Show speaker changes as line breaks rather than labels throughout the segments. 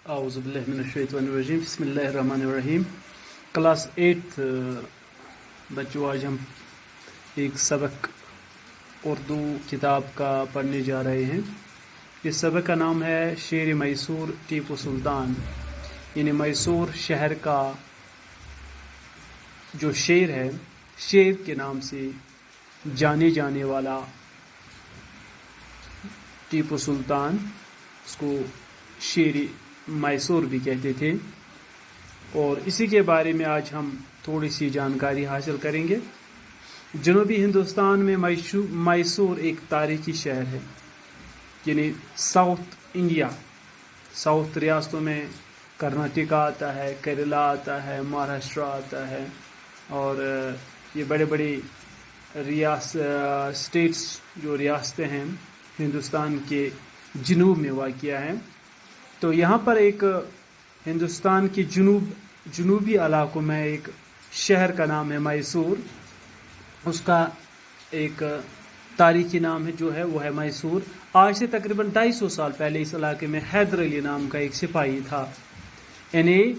आऊज़ुबिल्लाहिमिनश्शैतानिर्रजीम बिस्मिल्लाहिर्रहमानिर्रहीम। क्लास 8 बच्चों, आज हम एक सबक उर्दू किताब का पढ़ने जा रहे हैं। इस सबक का नाम है शेर मैसूर टीपू सुल्तान। यानी मैसूर शहर का जो शेर है, शेर के नाम से जाने जाने वाला टीपू सुल्तान, उसको शेर मैसूर भी कहते थे। और इसी के बारे में आज हम थोड़ी सी जानकारी हासिल करेंगे। जनूबी हिंदुस्तान में मैसूर एक तारीखी शहर है। यानी साउथ इंडिया, साउथ रियासतों में कर्नाटका आता है, केरला आता है, महाराष्ट्र आता है, और ये बड़े बड़े स्टेट्स जो रियासतें हैं हिंदुस्तान के जनूब में वाक़िया हैं। तो यहाँ पर एक हिंदुस्तान के जनूबी इलाकों में एक शहर का नाम है मैसूर। उसका एक तारीखी नाम है जो है वो है मैसूर। आज से तकरीबन 250 साल पहले इस इलाके में हैदर अली नाम का एक सिपाही था। यानी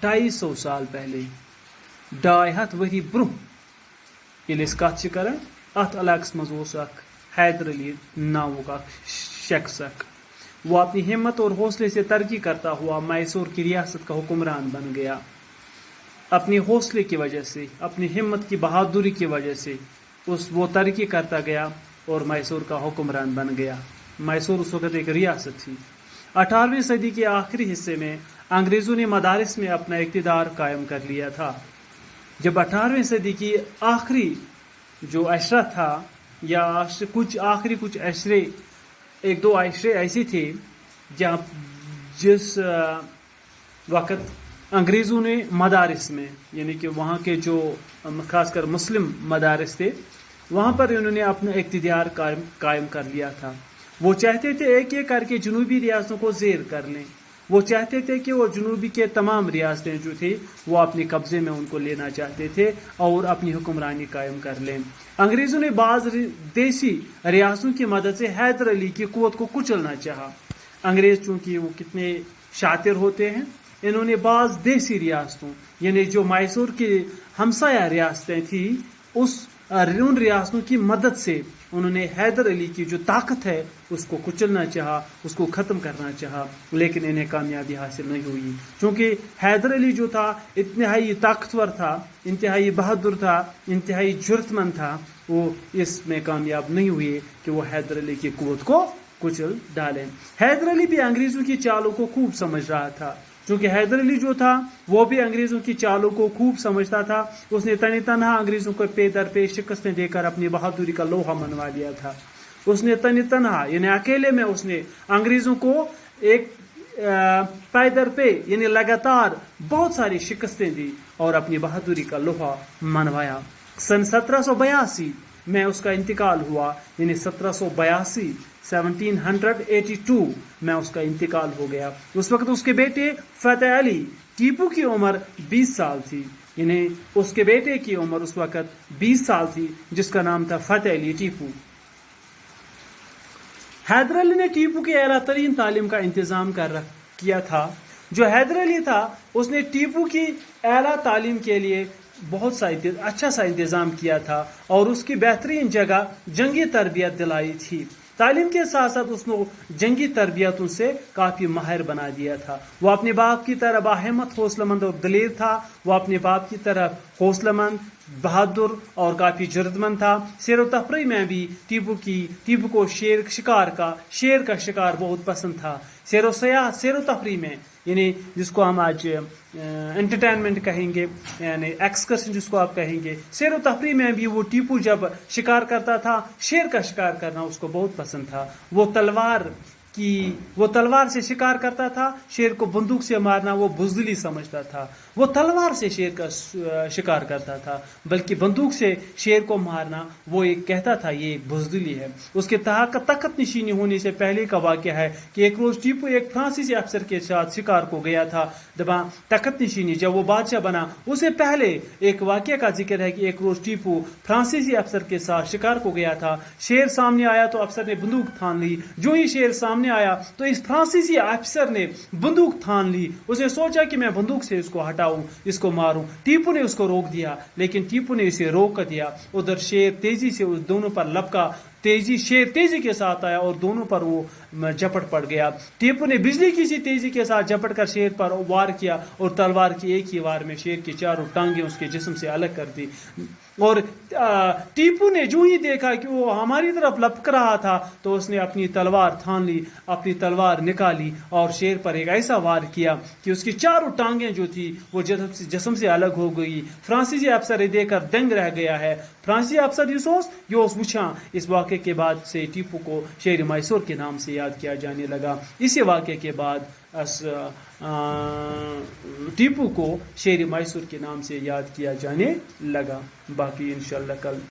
250 साल पहले, 200 वरी ब्रुह ये कत कर अत इलाकस मज हैदर अली नामों का शख्स। वो अपनी हिम्मत और हौसले से तरक्की करता हुआ मैसूर की रियासत का हुक्मरान बन गया। अपनी हौसले की वजह से, अपनी हिम्मत की बहादुरी की वजह से वो तरक्की करता गया और मैसूर का हुक्मरान बन गया। मैसूर उस वक्त एक रियासत थी। 18वीं सदी के आखिरी हिस्से में अंग्रेज़ों ने मदारिस में अपना इक़्तिदार कायम कर लिया था। जब 18वीं सदी की आखिरी जो अशरा था, या कुछ अशरे, एक दो अशरे ऐसे थे जिस वक़्त अंग्रेज़ों ने मदारिस में, यानी कि वहाँ के जो खासकर मुस्लिम मदारिस थे, वहाँ पर उन्होंने अपना इक़्तिदार कायम कर लिया था। वो चाहते थे एक एक करके जनूबी रियासतों को ज़ेर कर लें। वो चाहते थे कि वो जनूबी के तमाम रियासतें जो थी वो अपने कब्ज़े में उनको लेना चाहते थे और अपनी हुक्मरानी कायम कर लें। अंग्रेज़ों ने बाज़ देसी रियासतों की मदद से हैदर अली की क़ुव्वत को कुचलना चाहा। अंग्रेज़ चूँकि वो कितने शातिर होते हैं, इन्होंने बाज़ देसी रियासतों, यानी जो मैसूर की हमसाया रियासतें थी, उन रियासतों की मदद से उन्होंने हैदर अली की जो ताकत है उसको कुचलना चाहा, उसको ख़त्म करना चाहा। लेकिन इन्हें कामयाबी हासिल नहीं हुई, क्योंकि हैदर अली जो था इंतहाई ताकतवर था, इंतहाई बहादुर था, इंतहाई जुर्तमंद था। वो इसमें कामयाब नहीं हुए कि वो हैदर अली की क़ुव्वत को कुचल डालें। हैदर अली भी अंग्रेज़ों की चालों को खूब समझ रहा था, क्योंकि हैदर अली जो था वो भी अंग्रेज़ों की चालों को खूब समझता था। उसने तनी तनहा अंग्रेज़ों को पे दर पे शिकस्तें देकर अपनी बहादुरी का लोहा मनवा लिया था। उसने तनी तनहा, यानी अकेले में, उसने अंग्रेज़ों को एक पे दर पे, यानी लगातार बहुत सारी शिकस्तें दी और अपनी बहादुरी का लोहा मनवाया। सन 1782 में उसका इंतकाल हुआ। यानी 1782 में उसका इंतकाल हो गया। उस वक्त उसके बेटे फतेह अली टीपू की उम्र 20 साल थी। यानी उसके बेटे की उम्र उस वक्त 20 साल थी, जिसका नाम था फतेह अली टीपू। हैदर अली ने टीपू की आला तरीन तालीम का इंतज़ाम किया था। जो हैदर अली था उसने टीपू की आला तालीम के लिए बहुत सा अच्छा सा इंतज़ाम किया था और उसकी बेहतरीन जगह जंगी तरबियत दिलाई थी। तालीम के साथ साथ उसने जंगी तरबियतों से काफ़ी माहिर बना दिया था। वो अपने बाप की तरह बाहिम्मत, हौसलामंद और दलेर था। वो अपने बाप की तरह हौसलामंद, बहादुर और काफ़ी जुर्तमंद था। सैर व तफरीह में भी टीपू को शेर का शिकार बहुत पसंद था। सैर व तफरीह में, यानी जिसको हम आज एंटरटेनमेंट कहेंगे, यानी एक्सकर्शन जिसको आप कहेंगे, सैर व तफरीह में भी वो टीपू जब शिकार करता था, शेर का शिकार करना उसको बहुत पसंद था। वो तलवार से शिकार करता था। शेर को बंदूक से मारना वो बुज़दिली समझता था। वो तलवार से शेर का शिकार करता था, बल्कि बंदूक से शेर को मारना वो एक कहता था ये एक बुज़दिली है। उसके तख्त नशीनी होने से पहले का वाक़या है कि एक रोज़ टीपू एक फ्रांसीसी अफसर के साथ शिकार को गया था। तख्त नशीनी जब वो बादशाह बना, उससे पहले एक वाक़या का जिक्र है कि एक रोज़ टीपू फ्रांसीसी अफसर के साथ शिकार को गया था। शेर सामने आया तो अफसर ने बंदूक थान ली। जो ही शेर सामने سامنے آیا تو اس فرانسیسی افسر نے بندوق تھان لی. اس نے سوچا کہ میں بندوق سے اس کو ہٹاؤں, اس کو ماروں. ٹیپو نے اس کو روک دیا, لیکن ٹیپو نے اسے روک دیا. ادھر شیر تیزی سے اس دونوں پر لپکا, شیر تیزی کے ساتھ آیا اور دونوں پر وہ جھپٹ پڑ گیا. ٹیپو نے بجلی کی سی تیزی کے ساتھ جھپٹ کر شیر پر وار کیا اور تلوار کی ایک ہی وار میں شیر کی چاروں ٹانگیں اس کے جسم سے الگ کر دی. اور ٹیپو نے جو ہی دیکھا کہ وہ ہماری طرف لپک رہا تھا تو اس نے اپنی تلوار تھان لی, اپنی تلوار نکالی اور شیر پر ایک ایسا وار کیا کہ اس کی چاروں ٹانگیں جو تھی وہ جسم سے الگ ہو گئی. فرانسیسی افسر یہ دیکھ کر دنگ رہ گیا ہے. فرانسیسی افسر یہ وچھا. اس واقعے کے بعد سے ٹیپو کو شیر میسور کے نام سے یاد کیا جانے لگا. اسی واقعے کے بعد ٹیپو کو شیر میسور کے نام سے یاد کیا جانے لگا. باقی انشاءاللہ کل